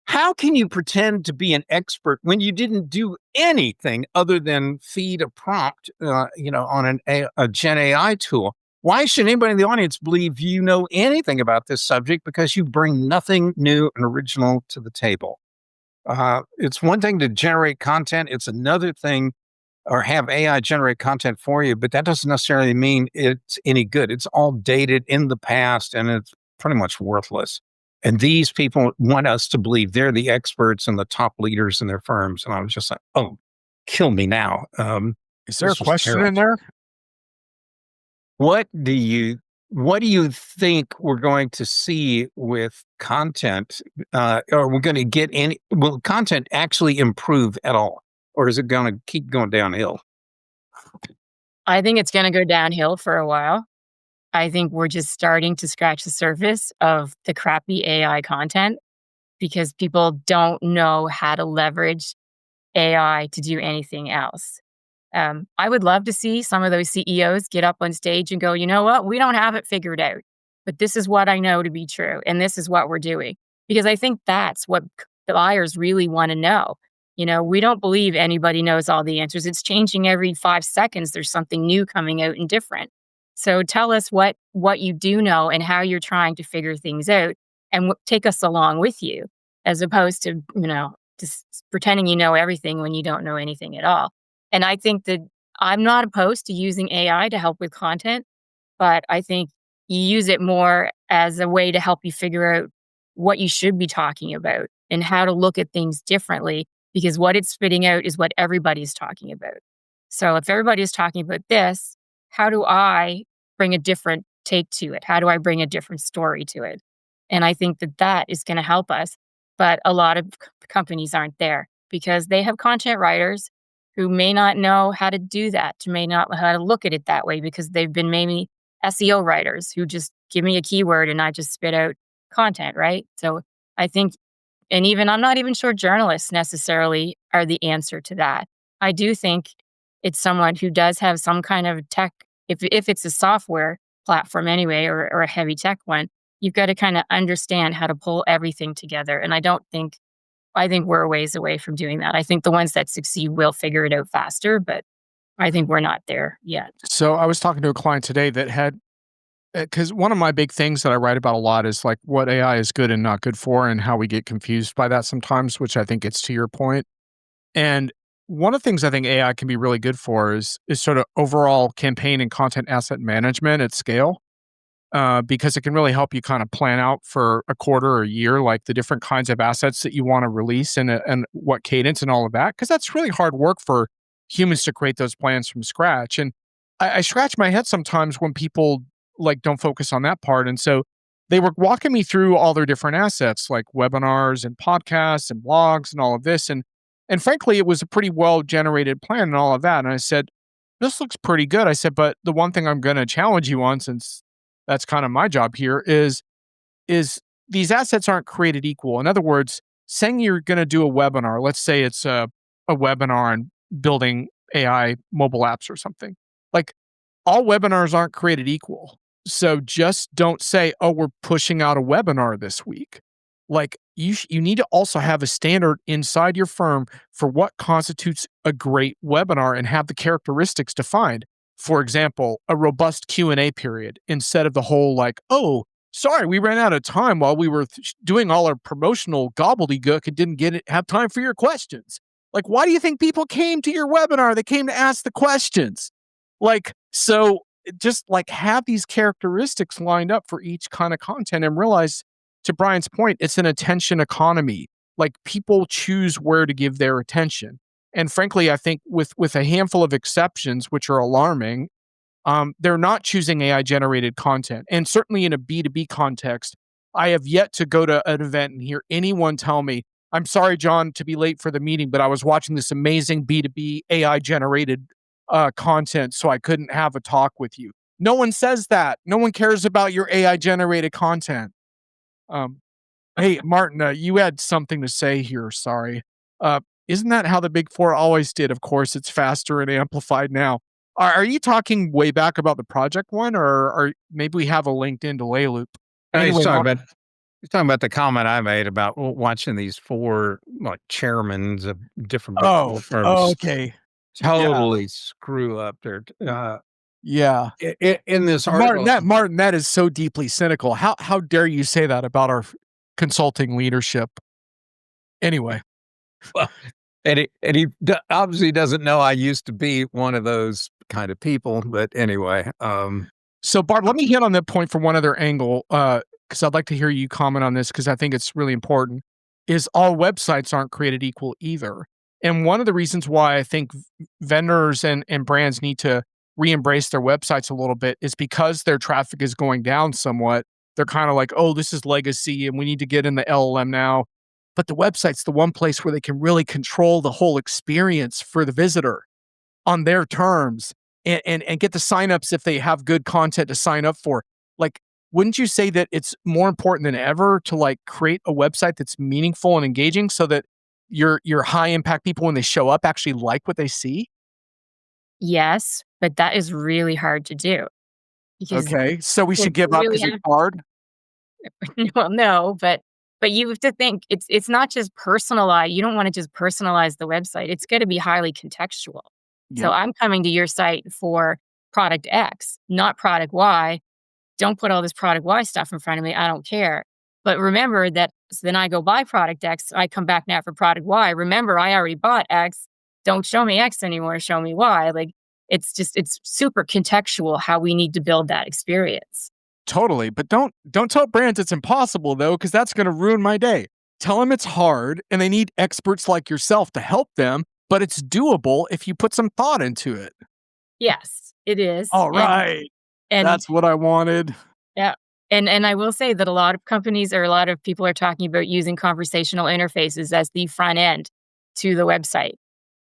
how can you pretend to be an expert when you didn't do anything other than feed a prompt, on a Gen AI tool? Why should anybody in the audience believe you know anything about this subject? Because you bring nothing new and original to the table. It's one thing to generate content. It's another thing, or have AI generate content for you, but that doesn't necessarily mean it's any good. It's all dated in the past and it's pretty much worthless. And these people want us to believe they're the experts and the top leaders in their firms. And I was just like, oh, kill me now. Is there a This was question in terrible. there? What do you think we're going to see with content? Are we going to get any? Will content actually improve at all, or is it going to keep going downhill? I think it's going to go downhill for a while. I think we're just starting to scratch the surface of the crappy AI content because people don't know how to leverage AI to do anything else. I would love to see some of those CEOs get up on stage and go, you know what, we don't have it figured out, but this is what I know to be true, and this is what we're doing. Because I think that's what the buyers really want to know. We don't believe anybody knows all the answers. It's changing every 5 seconds. There's something new coming out and different. So tell us what you do know and how you're trying to figure things out, and take us along with you, as opposed to just pretending you know everything when you don't know anything at all. And I think that I'm not opposed to using AI to help with content, but I think you use it more as a way to help you figure out what you should be talking about and how to look at things differently, because what it's spitting out is what everybody's talking about. So if everybody's talking about this, how do I bring a different take to it? How do I bring a different story to it? And I think that is going to help us. But a lot of companies aren't there because they have content writers who may not know how to do that, may not know how to look at it that way, because they've been maybe SEO writers who just give me a keyword and I just spit out content, right? So I think, and even I'm not even sure journalists necessarily are the answer to that. I do think it's someone who does have some kind of tech, if it's a software platform anyway, or a heavy tech one, you've got to kind of understand how to pull everything together. And I think we're a ways away from doing that. I think the ones that succeed will figure it out faster, but I think we're not there yet. So I was talking to a client today that had, because one of my big things that I write about a lot is like what AI is good and not good for, and how we get confused by that sometimes, which I think gets to your point. And one of the things I think AI can be really good for is sort of overall campaign and content asset management at scale. Because it can really help you kind of plan out for a quarter or a year, like the different kinds of assets that you want to release and what cadence and all of that. Because that's really hard work for humans to create those plans from scratch. And I scratch my head sometimes when people like don't focus on that part. And so they were walking me through all their different assets like webinars and podcasts and blogs and all of this. And frankly, it was a pretty well generated plan and all of that. And I said, this looks pretty good. I said, but the one thing I'm going to challenge you on, since that's kind of my job here, is these assets aren't created equal. In other words, saying you're going to do a webinar, let's say it's a webinar on building AI mobile apps or something. Like all webinars aren't created equal. So just don't say, "Oh, we're pushing out a webinar this week." Like you need to also have a standard inside your firm for what constitutes a great webinar and have the characteristics defined. For example, a robust Q&A period instead of the whole like, "Oh, sorry, we ran out of time while we were doing all our promotional gobbledygook and didn't have time for your questions." Like, why do you think people came to your webinar? They came to ask the questions. Like, so just like have these characteristics lined up for each kind of content and realize, to Brian's point, it's an attention economy. Like people choose where to give their attention. And frankly, I think with a handful of exceptions, which are alarming, they're not choosing AI generated content. And certainly in a B2B context, I have yet to go to an event and hear anyone tell me, "I'm sorry, John, to be late for the meeting, but I was watching this amazing B2B AI generated content, so I couldn't have a talk with you." No one says that. No one cares about your AI generated content. Um, hey, Martin, you had something to say here. Sorry. Uh, isn't that how the Big Four always did? Of course, it's faster and amplified now. Are you talking way back about the project one, or maybe we have a LinkedIn delay loop? He's Anyway, talking about the comment I made about watching these 4 like chairmen of different Big Four oh, firms okay, yeah, totally screw up their yeah. in this Martin, article. that is so deeply cynical. How dare you say that about our consulting leadership? Anyway, Well, obviously doesn't know I used to be one of those kind of people, but anyway, so Barb, let me hit on that point from one other angle, because I'd like to hear you comment on this because I think it's really important. Is all websites aren't created equal either, and one of the reasons why I think vendors and brands need to re-embrace their websites a little bit is because their traffic is going down somewhat. They're kind of like, "Oh, this is legacy, and we need to get in the LLM now." But the website's the one place where they can really control the whole experience for the visitor on their terms and get the signups if they have good content to sign up for. Like, wouldn't you say that it's more important than ever to like create a website that's meaningful and engaging so that your high impact people when they show up actually like what they see? Yes, but that is really hard to do because Okay. So we people should give up really because it's have hard? well, no, but you have to think it's not just personalized. You don't wanna just personalize the website. It's gotta be highly contextual. So Yep. I'm coming to your site for product X, not product Y. Don't put all this product Y stuff in front of me. I don't care. But remember that then I go buy product X. I come back now for product Y. Remember, I already bought X. Don't show me X anymore. Show me Y. Like it's super contextual how we need to build that experience. Totally, but don't tell brands it's impossible though, because that's gonna ruin my day. Tell them it's hard and they need experts like yourself to help them, but it's doable if you put some thought into it. Yes, it is. All right. And That's what I wanted. yeah. And I will say that a lot of companies or a lot of people are talking about using conversational interfaces as the front end to the website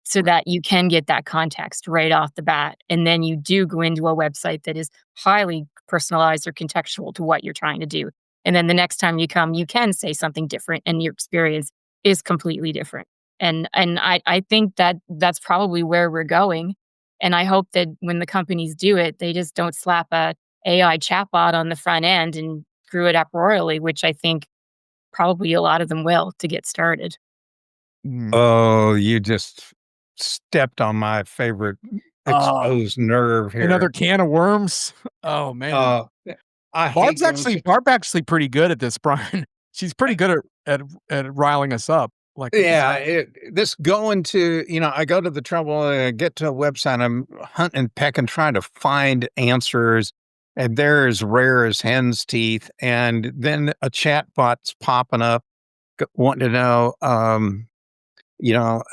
so that you can get that context right off the bat. And then you do go into a website that is highly personalized or contextual to what you're trying to do. And then the next time you come, you can say something different and your experience is completely different. And I think that that's probably where we're going. And I hope that when the companies do it, they just don't slap a AI chatbot on the front end and screw it up royally, which I think probably a lot of them will to get started. Mm. oh, you just stepped on my favorite Ah, exposed nerve another here. can of worms? Oh, man. Uh, I hate going to Barb actually pretty good at this, Brian. She's pretty good at riling us up like this. yeah, this going to I go to the trouble, get to a website, I'm hunting and pecking, trying to find answers, and they're as rare as hen's teeth, and then a chatbot's popping up, wanting to know, you know,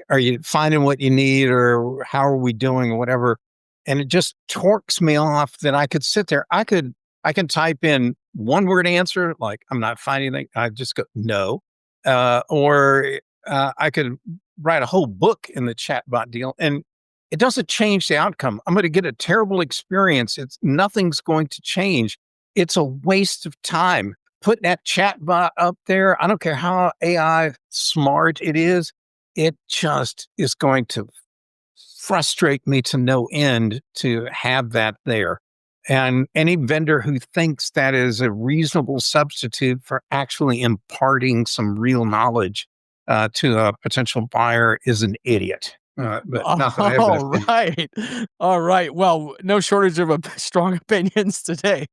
are you finding what you need, or how are we doing, or whatever. and it just torques me off that I could sit there. I can type in one word answer, like I'm not finding anything. I just go no, or I could write a whole book in the chatbot deal, and it doesn't change the outcome. I'm going to get a terrible experience. It's nothing's going to change. It's a waste of time. Put that chatbot up there. I don't care how AI smart it is. It just is going to frustrate me to no end to have that there. And any vendor who thinks that is a reasonable substitute for actually imparting some real knowledge to a potential buyer is an idiot. But not that I have that All opinion. right. All right. Well, no shortage of strong opinions today.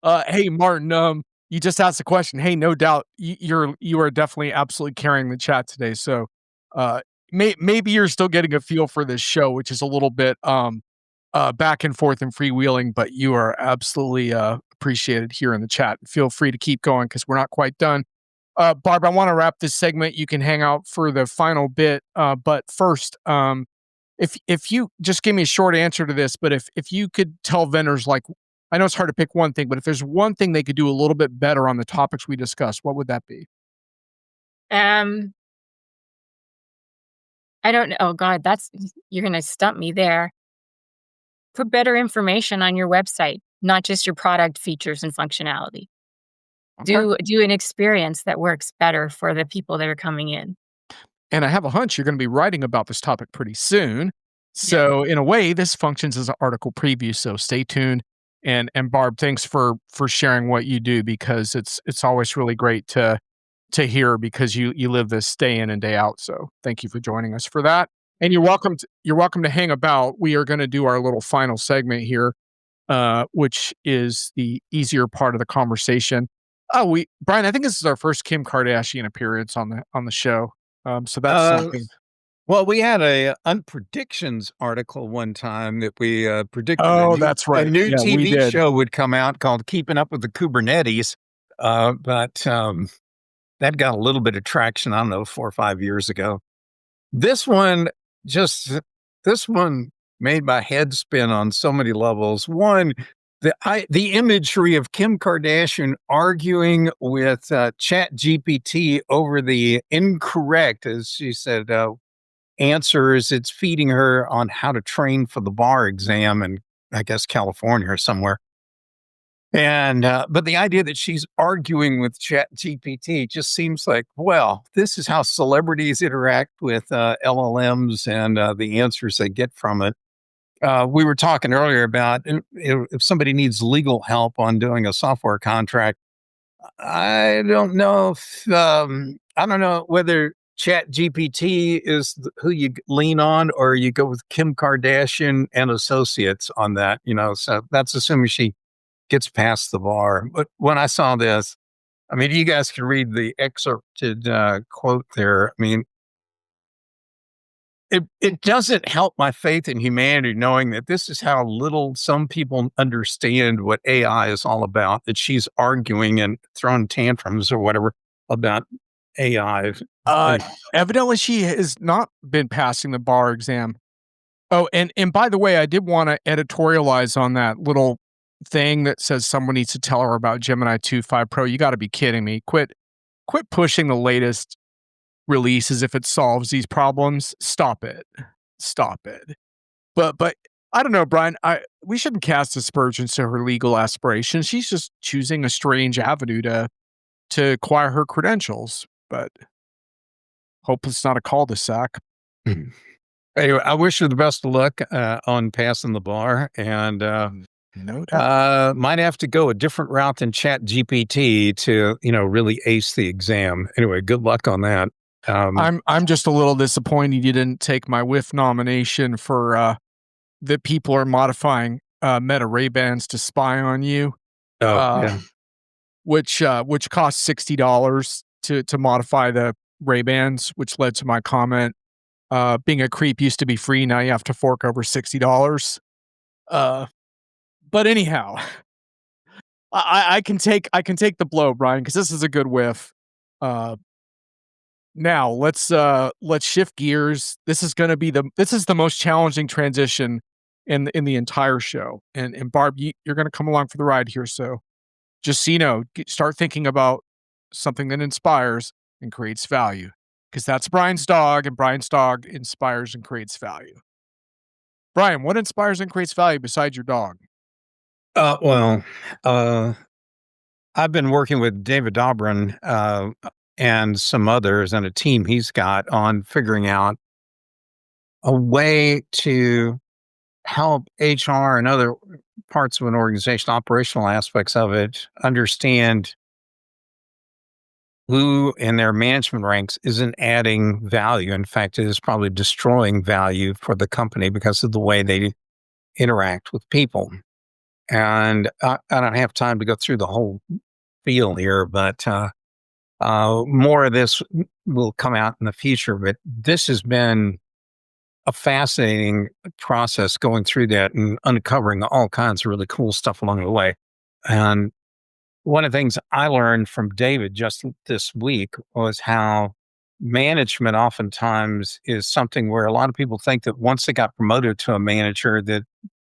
Hey, Martin, you just asked a question. Hey, no doubt you are definitely absolutely carrying the chat today. So, uh, maybe you're still getting a feel for this show, which is a little bit back and forth and freewheeling, but you are absolutely appreciated here in the chat. Feel free to keep going because we're not quite done. Barb, I want to wrap this segment. You can hang out for the final bit, but first, if you just give me a short answer to this, but if you could tell vendors, like, I know it's hard to pick one thing, but if there's one thing they could do a little bit better on the topics we discussed, what would that be? Um, I don't know. Oh God, that's you're gonna stump me there. Put better information on your website, not just your product features and functionality. Okay. Do an experience that works better for the people that are coming in. And I have a hunch you're going to be writing about this topic pretty soon. Yeah. So in a way, this functions as an article preview. So stay tuned. And Barb, thanks for sharing what you do, because it's always really great to hear, because you live this day in and day out. So thank you for joining us for that. And you're welcome to hang about. We are going to do our little final segment here, which is the easier part of the conversation. Oh, Brian, I think this is our first Kim Kardashian appearance on the show. So that's Uh, something. well, we had a unpredictions article one time that we predicted Oh, that's a right. new Yeah, we TV did. show would come out called Keeping Up with the Kubernetes. But that got a little bit of traction, I don't know, 4 or 5 years ago. This one just this one made my head spin on so many levels. One, the imagery of Kim Kardashian arguing with Chat GPT over the incorrect, as she said, answers it's feeding her on how to train for the bar exam in, I guess, California or somewhere. And but the idea that she's arguing with Chat GPT just seems like, well, this is how celebrities interact with LLMs and the answers they get from it. We were talking earlier about if somebody needs legal help on doing a software contract. I don't know whether Chat GPT is who you lean on, or you go with Kim Kardashian and associates on that. So that's assuming she gets past the bar. But when I saw this, I mean, you guys can read the excerpted quote there. I mean, it doesn't help my faith in humanity knowing that this is how little some people understand what AI is all about, that she's arguing and throwing tantrums or whatever about AI. Uh, And, Evidently, she has not been passing the bar exam. Oh, and by the way, I did wanna editorialize on that little thing that says someone needs to tell her about Gemini 2.5 Pro. You gotta be kidding me. Quit pushing the latest release as if it solves these problems. Stop it. Stop it. But I don't know, Brian, we shouldn't cast aspersions to her legal aspirations. She's just choosing a strange avenue to acquire her credentials, but hope it's not a cul-de-sac. anyway, I wish her the best of luck on passing the bar, and No doubt. might have to go a different route than Chat GPT to really ace the exam. Anyway, good luck on that. I'm just a little disappointed you didn't take my whiff nomination for that people are modifying Meta Ray-Bans to spy on you, Oh uh, yeah. which cost $60 to modify the Ray-Bans, which led to my comment. Being a creep used to be free. Now you have to fork over $60. Uh, but anyhow, I can take the blow, Brian, because this is a good whiff. Uh, Now let's shift gears. This is the most challenging transition in the entire show. And Barb, you're going to come along for the ride here. So just so you know, start thinking about something that inspires and creates value, because that's Brian's dog, and Brian's dog inspires and creates value. Brian, what inspires and creates value besides your dog? Well, I've been working with David Dobrin and some others and a team he's got on figuring out a way to help HR and other parts of an organization, operational aspects of it, understand who in their management ranks isn't adding value. In fact, it is probably destroying value for the company because of the way they interact with people. And I don't have time to go through the whole feel here, but more of this will come out in the future. But this has been a fascinating process going through that and uncovering all kinds of really cool stuff along the way. And one of the things I learned from David just this week was how management oftentimes is something where a lot of people think that once they got promoted to a manager that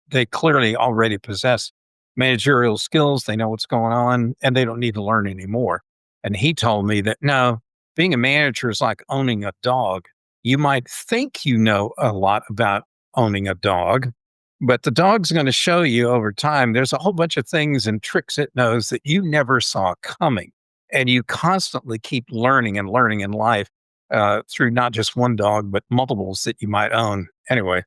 they clearly already possess managerial skills, they know what's going on, and they don't need to learn anymore. And he told me that no, being a manager is like owning a dog. You might think you know a lot about owning a dog, but the dog's going to show you over time there's a whole bunch of things and tricks it knows that you never saw coming. And you constantly keep learning and learning in life through not just one dog, but multiples that you might own. Anyway,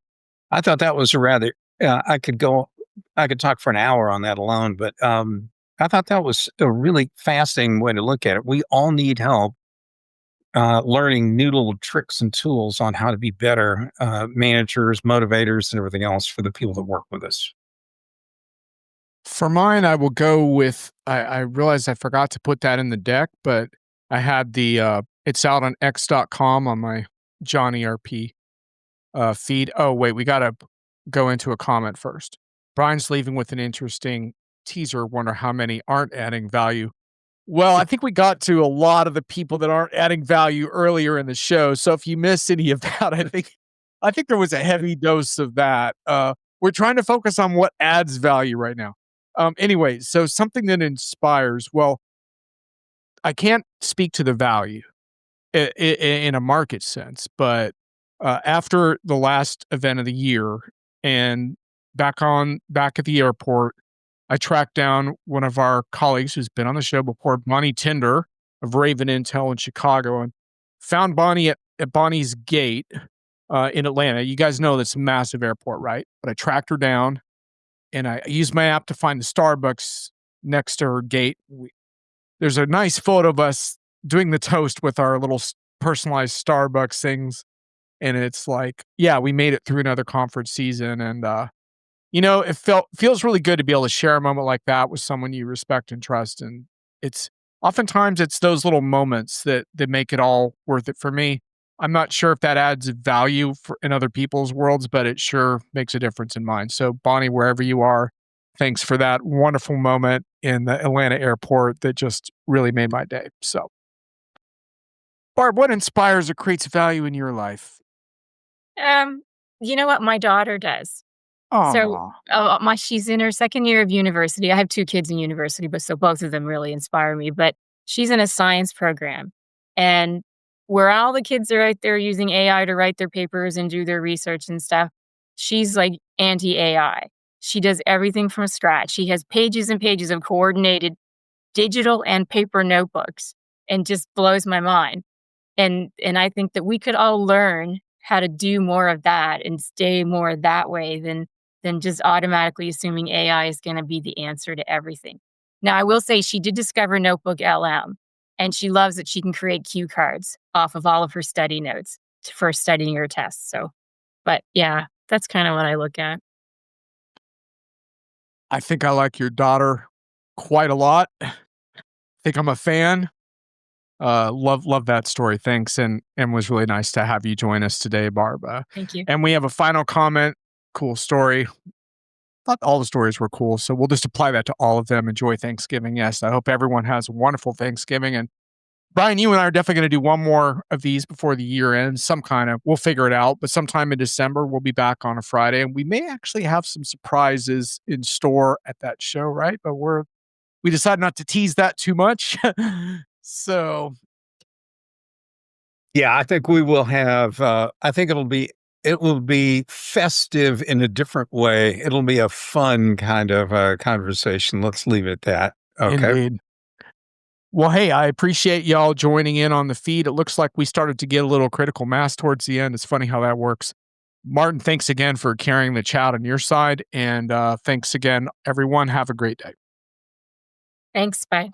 I thought that was a rather, I could talk for an hour on that alone, but I thought that was a really fascinating way to look at it. We all need help learning new little tricks and tools on how to be better managers, motivators, and everything else for the people that work with us. For mine, I will go with I realized I forgot to put that in the deck, but I had it's out on x.com on my John ERP feed. Oh, wait, we got to go into a comment first. Brian's leaving with an interesting teaser. Wonder how many aren't adding value. Well, I think we got to a lot of the people that aren't adding value earlier in the show. So if you missed any of that, I think there was a heavy dose of that. We're trying to focus on what adds value right now. Anyway, so something that inspires. Well, I can't speak to the value in a market sense, but after the last event of the year and back at the airport, I tracked down one of our colleagues who's been on the show before, Bonnie Tinder of Raven Intel in Chicago, and found Bonnie at Bonnie's gate in Atlanta. You guys know that's a massive airport, right? But I tracked her down and I used my app to find the Starbucks next to her gate. There's a nice photo of us doing the toast with our little personalized Starbucks things. And it's like, yeah, we made it through another conference season. And, it feels really good to be able to share a moment like that with someone you respect and trust. And it's oftentimes it's those little moments that make it all worth it for me. I'm not sure if that adds value in other people's worlds, but it sure makes a difference in mine. So Bonnie, wherever you are, thanks for that wonderful moment in the Atlanta airport that just really made my day. So Barb, what inspires or creates value in your life? Um, you know what? My daughter does. So, Oh, she's in her second year of university. I have 2 kids in university, but so both of them really inspire me, but she's in a science program, and where all the kids are out there using AI to write their papers and do their research and stuff, she's, like, anti-AI. She does everything from scratch. She has pages and pages of coordinated digital and paper notebooks and just blows my mind. And I think that we could all learn how to do more of that and stay more that way than just automatically assuming AI is going to be the answer to everything. Now, I will say she did discover Notebook LM, and she loves that she can create cue cards off of all of her study notes for studying her tests. So, but yeah, that's kind of what I look at. I think I like your daughter quite a lot. Think I'm a fan. Love that story. Thanks, and was really nice to have you join us today, Barb. Thank you. And we have a final comment. Cool story. Thought all the stories were cool, so we'll just apply that to all of them. Enjoy Thanksgiving. Yes, I hope everyone has a wonderful Thanksgiving, and Brian, you and I are definitely going to do one more of these before the year ends. We'll figure it out. But sometime in December, we'll be back on a Friday, and we may actually have some surprises in store at that show, right? But we decided not to tease that too much. So Yeah, I think we will have, I think it will be festive in a different way. It'll be a fun kind of conversation. Let's leave it at that. Okay. indeed. Well, hey, I appreciate y'all joining in on the feed. It looks like we started to get a little critical mass towards the end. It's funny how that works. Martin, thanks again for carrying the chat on your side. And thanks again, everyone. Have a great day. Thanks. Bye.